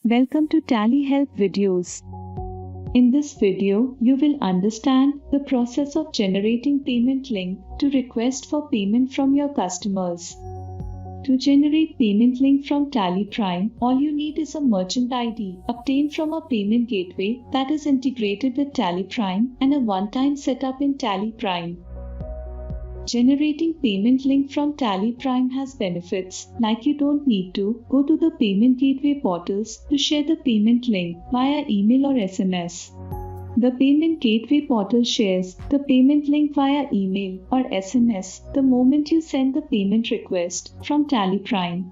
Welcome to Tally Help videos. In this video, you will understand the process of generating payment link to request for payment from your customers. To generate payment link from TallyPrime, all you need is a merchant ID obtained from a payment gateway that is integrated with TallyPrime and a one-time setup in TallyPrime. Generating payment link from TallyPrime has benefits, like you don't need to go to the payment gateway portals to share the payment link via email or SMS. The payment gateway portal shares the payment link via email or SMS the moment you send the payment request from TallyPrime.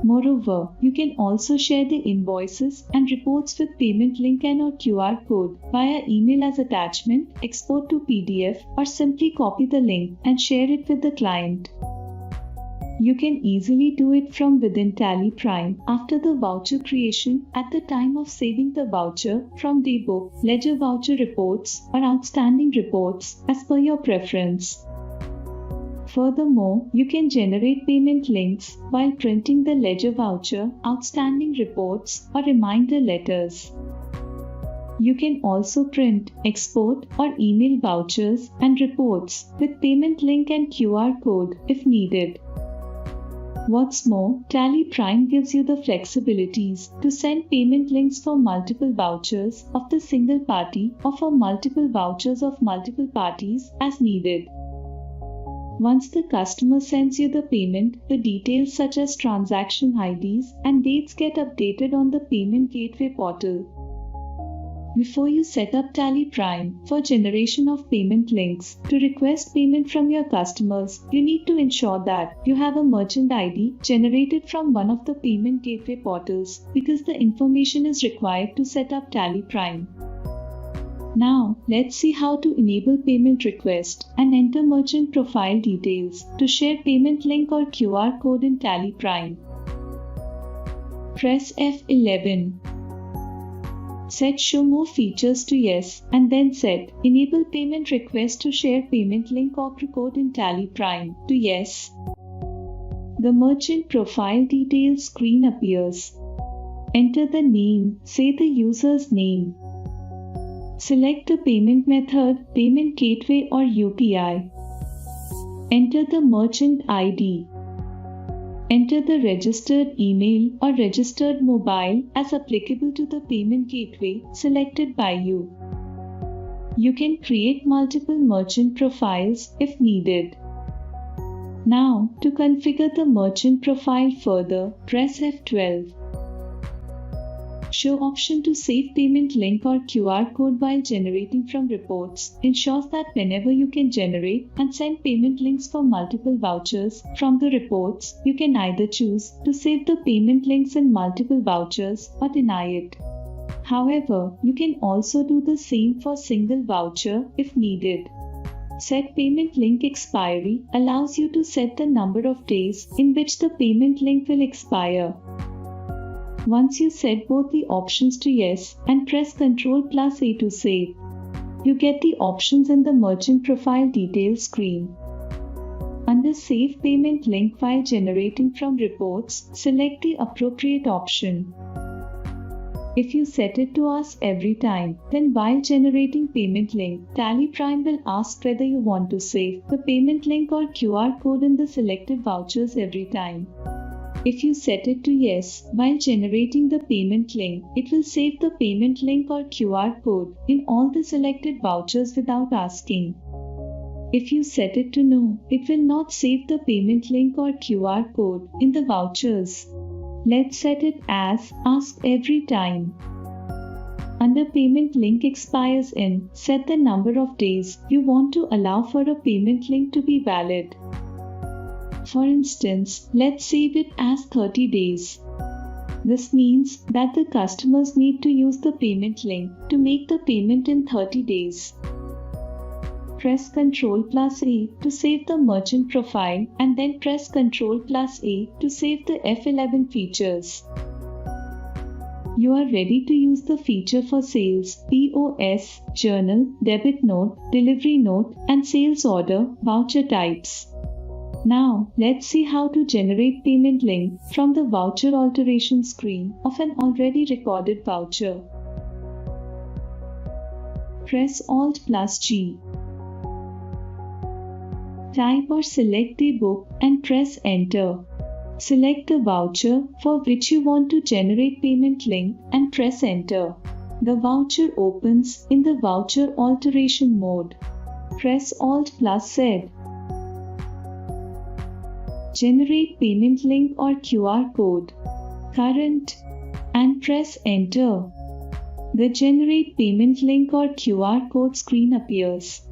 Moreover, you can also share the invoices and reports with payment link and or QR code via email as attachment, export to PDF, or simply copy the link and share it with the client. You can easily do it from within TallyPrime after the voucher creation at the time of saving the voucher from debook, ledger voucher reports, or outstanding reports as per your preference. Furthermore, you can generate payment links while printing the ledger voucher, outstanding reports, or reminder letters. You can also print, export, or email vouchers and reports with payment link and QR code if needed. What's more, TallyPrime gives you the flexibilities to send payment links for multiple vouchers of the single party or for multiple vouchers of multiple parties as needed. Once the customer sends you the payment, the details such as transaction IDs and dates get updated on the payment gateway portal. Before you set up TallyPrime for generation of payment links to request payment from your customers, you need to ensure that you have a merchant ID generated from one of the payment gateway portals because the information is required to set up TallyPrime. Now, let's see how to enable payment request and enter merchant profile details to share payment link or QR code in TallyPrime. Press F11. Set Show More Features to Yes and then set Enable Payment Request to share payment link or code in TallyPrime to Yes. The merchant profile details screen appears. Enter the name, say the user's name. Select the payment method, payment gateway or UPI. Enter the merchant ID. Enter the registered email or registered mobile as applicable to the payment gateway selected by you. You can create multiple merchant profiles if needed. Now, to configure the merchant profile further, press F12. Show option to save payment link or QR code while generating from reports ensures that whenever you can generate and send payment links for multiple vouchers from the reports, you can either choose to save the payment links in multiple vouchers or deny it. However, you can also do the same for single voucher if needed. Set payment link expiry allows you to set the number of days in which the payment link will expire. Once you set both the options to yes and press Ctrl+A to save, you get the options in the merchant profile details screen. Under Save Payment Link while generating from reports, select the appropriate option. If you set it to Ask Every Time, then while generating payment link, TallyPrime will ask whether you want to save the payment link or QR code in the selected vouchers every time. If you set it to yes while generating the payment link, it will save the payment link or QR code in all the selected vouchers without asking. If you set it to no, it will not save the payment link or QR code in the vouchers. Let's set it as Ask Every Time. Under Payment Link Expires in, set the number of days you want to allow for a payment link to be valid. For instance, let's save it as 30 days. This means that the customers need to use the payment link to make the payment in 30 days. Press Ctrl+A to save the merchant profile and then press Ctrl+A to save the F11 features. You are ready to use the feature for sales, POS, journal, debit note, delivery note, and sales order voucher types. Now, let's see how to generate payment link from the voucher alteration screen of an already recorded voucher. Press Alt+G. Type or select the book and press Enter. Select the voucher for which you want to generate payment link and press Enter. The voucher opens in the voucher alteration mode. Press Alt+Z. Generate payment link or QR code. Current. And press Enter. The Generate Payment Link or QR code screen appears.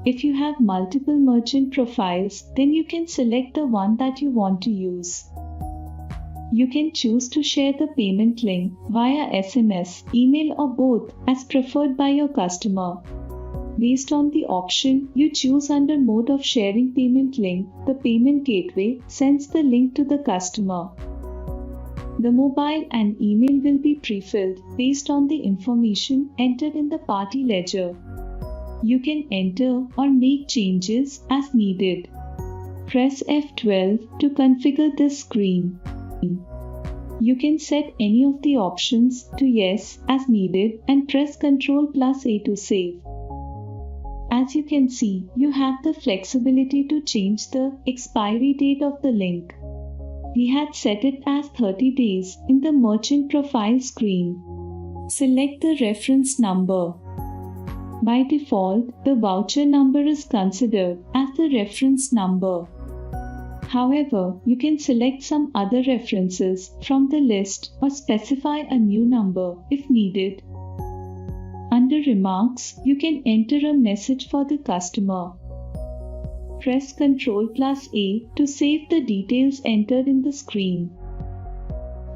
If you have multiple merchant profiles, then you can select the one that you want to use. You can choose to share the payment link via SMS, email or both as preferred by your customer. Based on the option you choose under mode of sharing payment link, the payment gateway sends the link to the customer. The mobile and email will be pre-filled based on the information entered in the party ledger. You can enter or make changes as needed. Press F12 to configure this screen. You can set any of the options to yes as needed and press Ctrl+A to save. As you can see, you have the flexibility to change the expiry date of the link. We had set it as 30 days in the merchant profile screen. Select the reference number. By default, the voucher number is considered as the reference number. However, you can select some other references from the list or specify a new number if needed. Under Remarks, you can enter a message for the customer. Press Ctrl+A to save the details entered in the screen.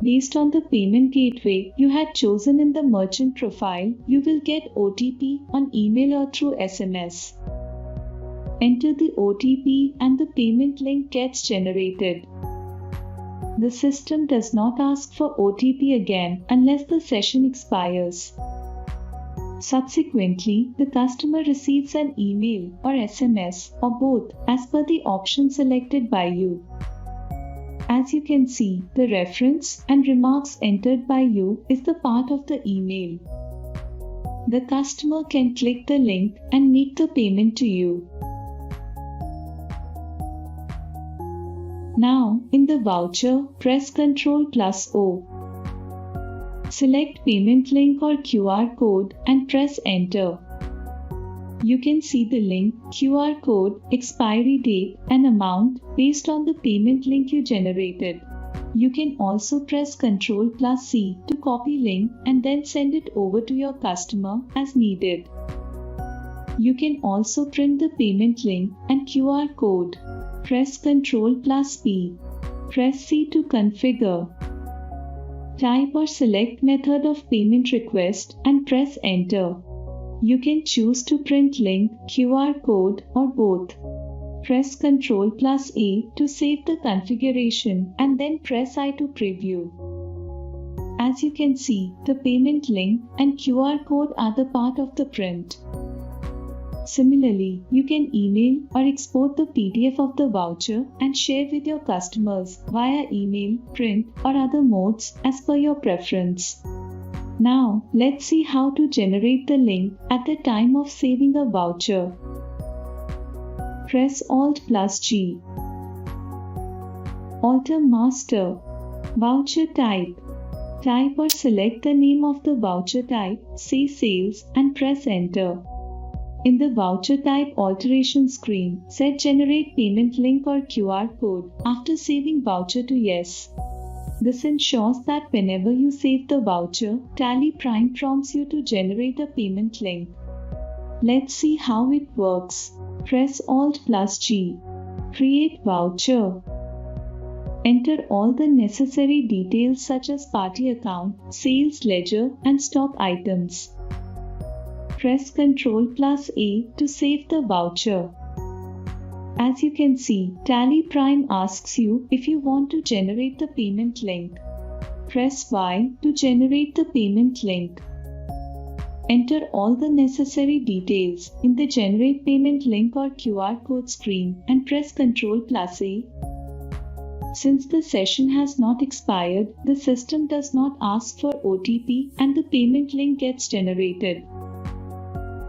Based on the payment gateway you had chosen in the merchant profile, you will get OTP on email or through SMS. Enter the OTP and the payment link gets generated. The system does not ask for OTP again unless the session expires. Subsequently, the customer receives an email or SMS or both as per the option selected by you. As you can see, the reference and remarks entered by you is the part of the email. The customer can click the link and make the payment to you. Now, in the voucher, press Ctrl+O. Select payment link or QR code and press Enter. You can see the link, QR code, expiry date, and amount based on the payment link you generated. You can also press Ctrl+C to copy link and then send it over to your customer as needed. You can also print the payment link and QR code. Press Ctrl+P. Press C to configure. Type or select method of payment request and press Enter. You can choose to print link, QR code or both. Press Ctrl+A to save the configuration and then press I to preview. As you can see, the payment link and QR code are the part of the print. Similarly, you can email or export the PDF of the voucher and share with your customers via email, print, or other modes as per your preference. Now, let's see how to generate the link at the time of saving a voucher. Press Alt+G. Alter Master. Voucher type. Type or select the name of the voucher type, say Sales, and press Enter. In the voucher type alteration screen, set Generate Payment Link or QR code after saving voucher to Yes. This ensures that whenever you save the voucher, TallyPrime prompts you to generate a payment link. Let's see how it works. Press Alt+G. Create voucher. Enter all the necessary details such as party account, sales ledger, and stock items. Press Ctrl+A to save the voucher. As you can see, TallyPrime asks you if you want to generate the payment link. Press Y to generate the payment link. Enter all the necessary details in the Generate Payment link or QR code screen and press Ctrl+A. Since the session has not expired, the system does not ask for OTP and the payment link gets generated.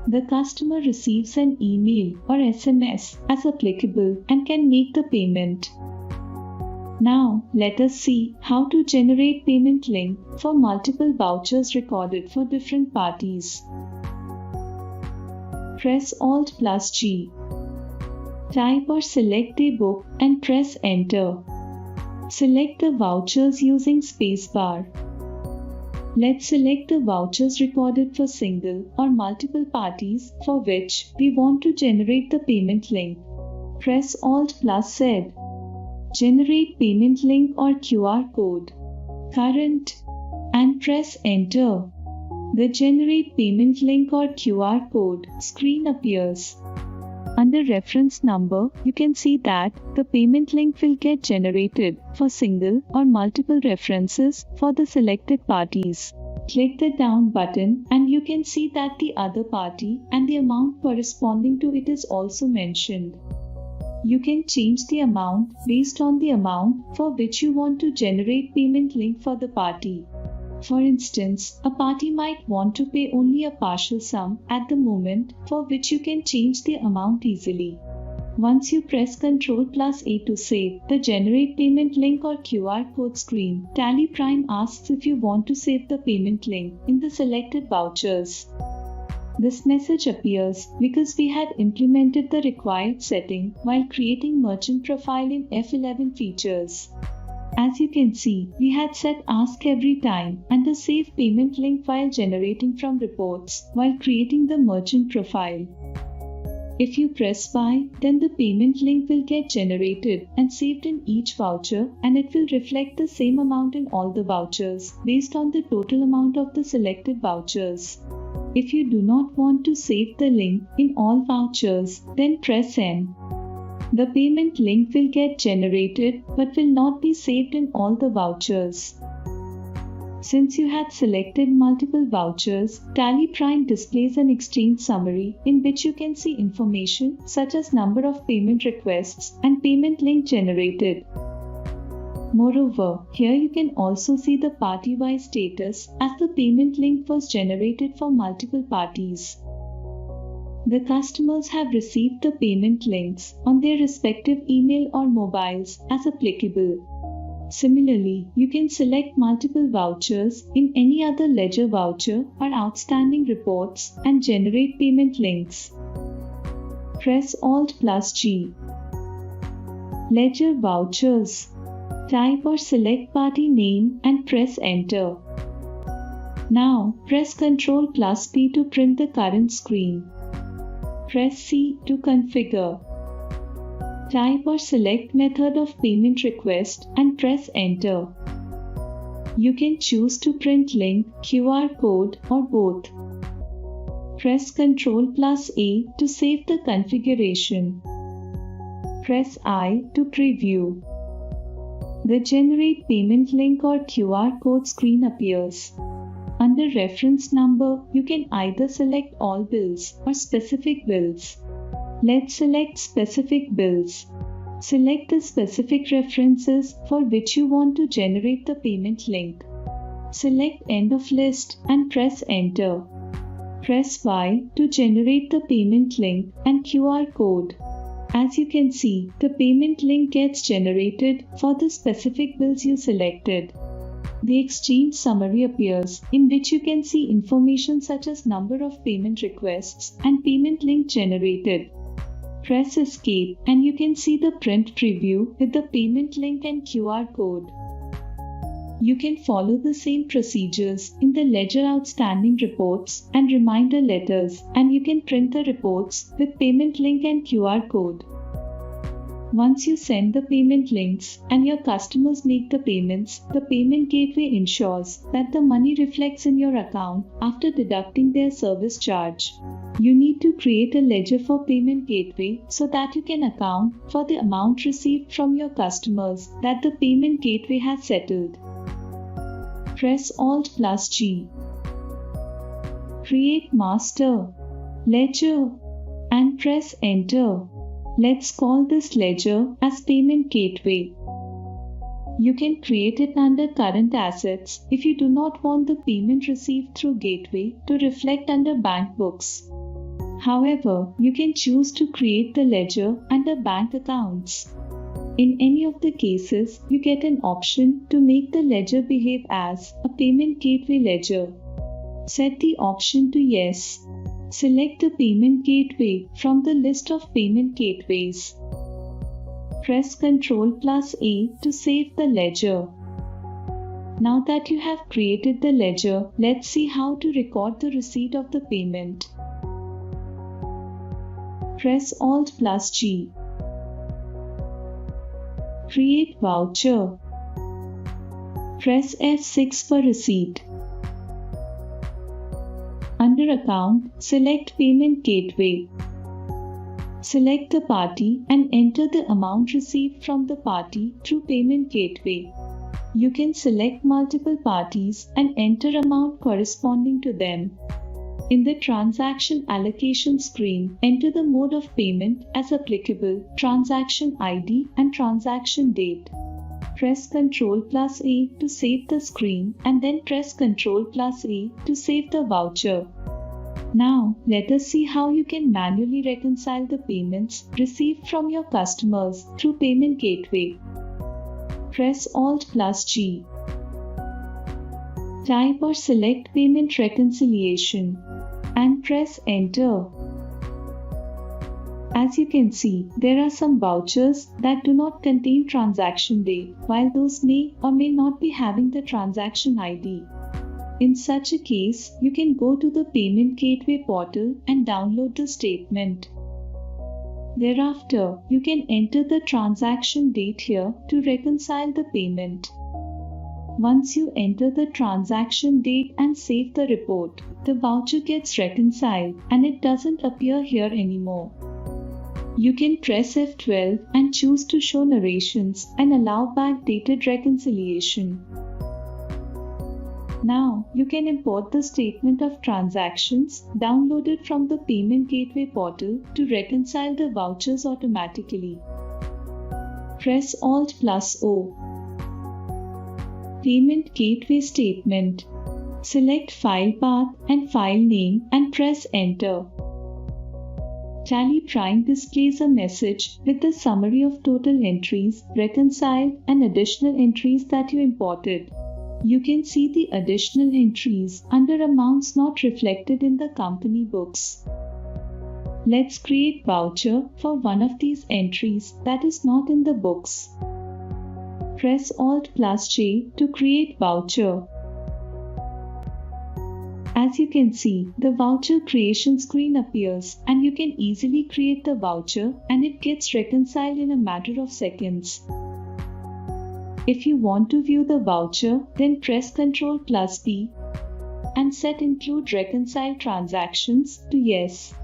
The customer receives an email or SMS as applicable and can make the payment. Now, let us see how to generate payment link for multiple vouchers recorded for different parties. Press Alt+G. Type or select a book and press Enter. Select the vouchers using spacebar. Let's select the vouchers recorded for single or multiple parties for which we want to generate the payment link. Press Alt+Z. Generate payment link or QR code. Current. And press Enter. The Generate Payment Link or QR code screen appears. Under reference number, you can see that the payment link will get generated for single or multiple references for the selected parties. Click the down button and you can see that the other party and the amount corresponding to it is also mentioned. You can change the amount based on the amount for which you want to generate payment link for the party. For instance, a party might want to pay only a partial sum at the moment, for which you can change the amount easily. Once you press Ctrl+A to save the Generate Payment Link or QR code screen, TallyPrime asks if you want to save the payment link in the selected vouchers. This message appears because we had implemented the required setting while creating merchant profile in F11 features. As you can see, we had set Ask Every Time and a Save Payment Link while generating from reports while creating the merchant profile. If you press Buy, then the payment link will get generated and saved in each voucher, and it will reflect the same amount in all the vouchers based on the total amount of the selected vouchers. If you do not want to save the link in all vouchers, then press N. The payment link will get generated but will not be saved in all the vouchers. Since you had selected multiple vouchers, TallyPrime displays an exchange summary in which you can see information such as number of payment requests and payment link generated. Moreover, here you can also see the party-wise status as the payment link was generated for multiple parties. The customers have received the payment links on their respective email or mobiles as applicable. Similarly, you can select multiple vouchers in any other ledger voucher or outstanding reports and generate payment links. Press Alt+G. Ledger Vouchers. Type or select party name and press Enter. Now, press Ctrl+P to print the current screen. Press C to configure. Type or select method of payment request and press Enter. You can choose to print link, QR code or both. Press Ctrl+A to save the configuration. Press I to preview. The Generate Payment Link or QR code screen appears. Under reference number, you can either select all bills or specific bills. Let's select specific bills. Select the specific references for which you want to generate the payment link. Select End of List and press Enter. Press Y to generate the payment link and QR code. As you can see, the payment link gets generated for the specific bills you selected. The exchange summary appears, in which you can see information such as number of payment requests and payment link generated. Press Escape and you can see the print preview with the payment link and QR code. You can follow the same procedures in the ledger outstanding reports and reminder letters, and you can print the reports with payment link and QR code. Once you send the payment links and your customers make the payments, the payment gateway ensures that the money reflects in your account after deducting their service charge. You need to create a ledger for payment gateway so that you can account for the amount received from your customers that the payment gateway has settled. Press Alt+G. Create master ledger and press enter. Let's call this ledger as payment gateway. You can create it under current assets if you do not want the payment received through gateway to reflect under bank books. However, you can choose to create the ledger under bank accounts. In any of the cases, you get an option to make the ledger behave as a payment gateway ledger. Set the option to yes. Select the payment gateway from the list of payment gateways. Press Ctrl+A to save the ledger. Now that you have created the ledger, let's see how to record the receipt of the payment. Press Alt+G. Create voucher. Press F6 for receipt. Under Account, select Payment Gateway. Select the party and enter the amount received from the party through Payment Gateway. You can select multiple parties and enter amount corresponding to them. In the Transaction Allocation screen, enter the mode of payment as applicable, transaction ID and transaction date. Press Ctrl+A to save the screen and then press Ctrl+A to save the voucher. Now, let us see how you can manually reconcile the payments received from your customers through Payment Gateway. Press Alt+G. Type or select Payment Reconciliation and press Enter. As you can see, there are some vouchers that do not contain transaction date, while those may or may not be having the transaction ID. In such a case, you can go to the Payment Gateway portal and download the statement. Thereafter, you can enter the transaction date here to reconcile the payment. Once you enter the transaction date and save the report, the voucher gets reconciled and it doesn't appear here anymore. You can press F12 and choose to show narrations and allow backdated reconciliation. Now, you can import the statement of transactions downloaded from the Payment Gateway portal to reconcile the vouchers automatically. Press Alt+O. Payment Gateway Statement. Select File Path and File Name and press Enter. TallyPrime displays a message with the summary of total entries reconciled and additional entries that you imported. You can see the additional entries under amounts not reflected in the company books. Let's create voucher for one of these entries that is not in the books. Press Alt+J to create voucher. As you can see, the voucher creation screen appears and you can easily create the voucher and it gets reconciled in a matter of seconds. If you want to view the voucher, then press Ctrl+B and set Include Reconcile Transactions to Yes.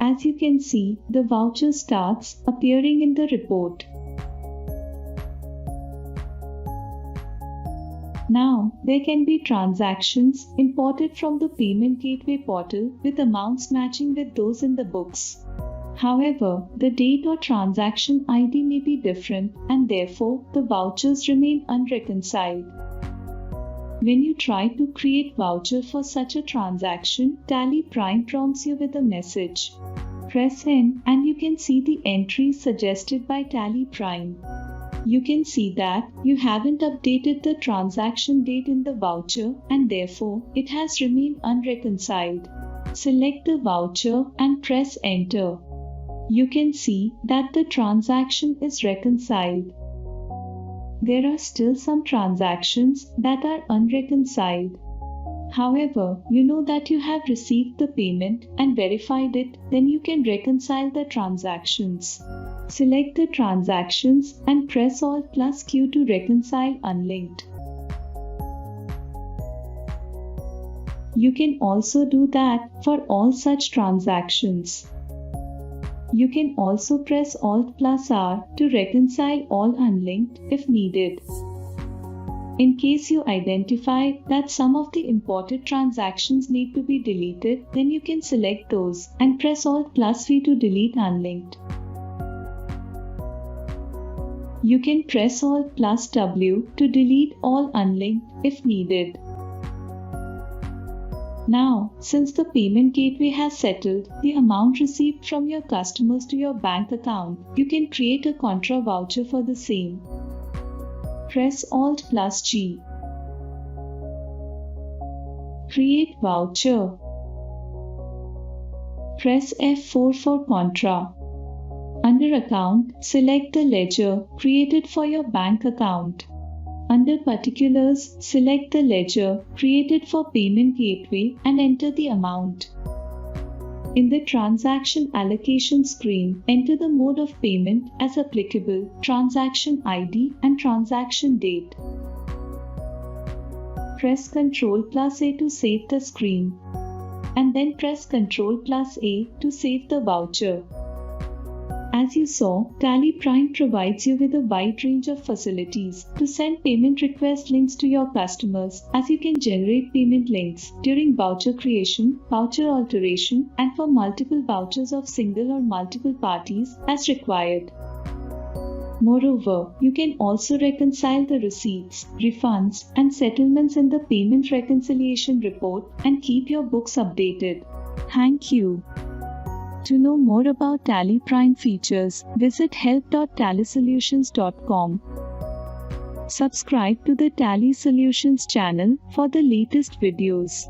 As you can see, the voucher starts appearing in the report. Now, there can be transactions imported from the Payment Gateway portal with amounts matching with those in the books. However, the date or transaction ID may be different and therefore the vouchers remain unreconciled. When you try to create voucher for such a transaction, TallyPrime prompts you with a message. Press N and you can see the entries suggested by TallyPrime. You can see that you haven't updated the transaction date in the voucher and therefore it has remained unreconciled. Select the voucher and press Enter. You can see that the transaction is reconciled. There are still some transactions that are unreconciled. However, you know that you have received the payment and verified it, then you can reconcile the transactions. Select the transactions and press Alt+Q to reconcile unlinked. You can also do that for all such transactions. You can also press Alt+R to reconcile all unlinked if needed. In case you identify that some of the imported transactions need to be deleted, then you can select those and press Alt+V to delete unlinked. You can press Alt+W to delete all unlinked if needed. Now, since the payment gateway has settled the amount received from your customers to your bank account, you can create a Contra voucher for the same. Press Alt+G. Create voucher. Press F4 for Contra. Under Account, select the ledger created for your bank account. Under Particulars, select the ledger created for Payment Gateway and enter the amount. In the Transaction Allocation screen, enter the mode of payment as applicable, transaction ID and transaction date. Press Ctrl+A to save the screen. And then press Ctrl+A to save the voucher. As you saw, TallyPrime provides you with a wide range of facilities to send payment request links to your customers, as you can generate payment links during voucher creation, voucher alteration, and for multiple vouchers of single or multiple parties as required. Moreover, you can also reconcile the receipts, refunds, and settlements in the Payment Reconciliation Report and keep your books updated. Thank you. To know more about TallyPrime features, visit help.tallysolutions.com. Subscribe to the Tally Solutions channel for the latest videos.